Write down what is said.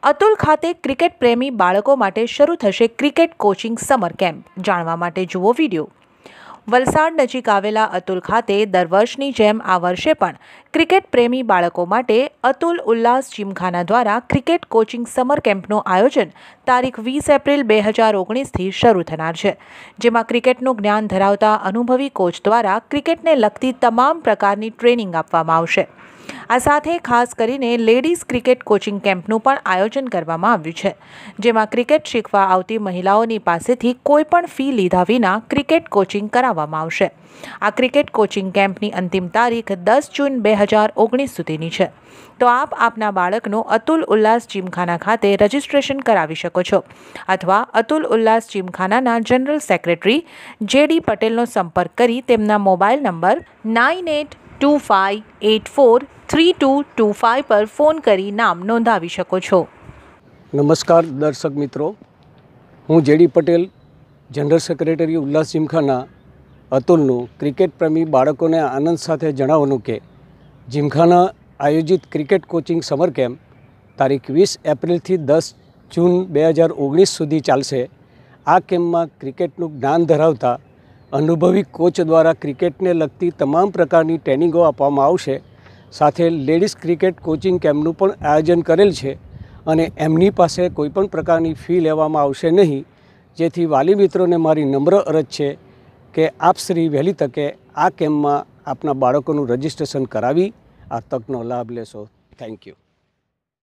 અતુલ ખાતે ક્રિકેટ પ્રેમી બાળકો માટે શરૂ થશે ક્રિકેટ કોચિંગ સમર કેમ્પ। જાણવા માટે જુઓ વિડીયો। વલસાડ નજીક આવેલા અતુલ ખાતે દર વર્ષની જેમ આ વર્ષે પણ ક્રિકેટ પ્રેમી બાળકો માટે અતુલ ઉલ્લાસ જીમખાના દ્વારા ક્રિકેટ કોચિંગ સમર કેમ્પનું આયોજન તારીખ 20 એપ્રિલ 2019થી શરૂ થનાર છે, જેમાં ક્રિકેટનું જ્ઞાન ધરાવતા અનુભવી કોચ દ્વારા ક્રિકેટને લગતી તમામ પ્રકારની ટ્રેનિંગ આપવામાં આવશે। આ સાથે ખાસ કરીને લેડીઝ ક્રિકેટ કોચિંગ કેમ્પનું પણ આયોજન કરવામાં આવ્યું છે, જેમાં ક્રિકેટ શીખવા આવતી મહિલાઓની પાસેથી કોઈપણ ફી લીધા વિના ક્રિકેટ કોચિંગ કરાવવામાં આવશે। આ ક્રિકેટ કોચિંગ કેમ્પની અંતિમ તારીખ 10 જૂન 2019 સુધીની છે, તો આપ આપના બાળકનું અતુલ ઉલ્લાસ જીમખાના ખાતે રજીસ્ટ્રેશન કરાવી શકો છો અથવા અતુલ ઉલ્લાસ જીમખાનાના જનરલ સેક્રેટરી JD પટેલનો સંપર્ક કરી તેમના મોબાઈલ નંબર 9825843225 પર ફોન કરી નામ નોંધાવી શકો છો। નમસ્કાર દર્શક મિત્રો, હું JD પટેલ, જનરલ સેક્રેટરી ઉલ્લાસ જીમખાના અતુલનું ક્રિકેટ પ્રેમી બાળકોને આનંદ સાથે જણાવવાનું કે જીમખાના આયોજિત ક્રિકેટ કોચિંગ સમર કેમ્પ તારીખ 20 એપ્રિલથી 10 જૂન 2019 સુધી ચાલશે। આ કેમ્પમાં ક્રિકેટનું જ્ઞાન ધરાવતા અનુભવી કોચ દ્વારા ક્રિકેટને લગતી તમામ પ્રકારની ટ્રેનિંગો આપવામાં આવશે। સાથે લેડીઝ ક્રિકેટ કોચિંગ કેમ્પનું પણ આયોજન કરેલ છે અને એમની પાસે કોઈપણ પ્રકારની ફી લેવામાં આવશે નહીં, જેથી વાલી મિત્રોને મારી નમ્ર અરજ છે કે આપ શ્રી વહેલી તકે આ કેમ્પમાં આપના બાળકોનું રજિસ્ટ્રેશન કરાવી આ તકનો લાભ લેશો। Thank you.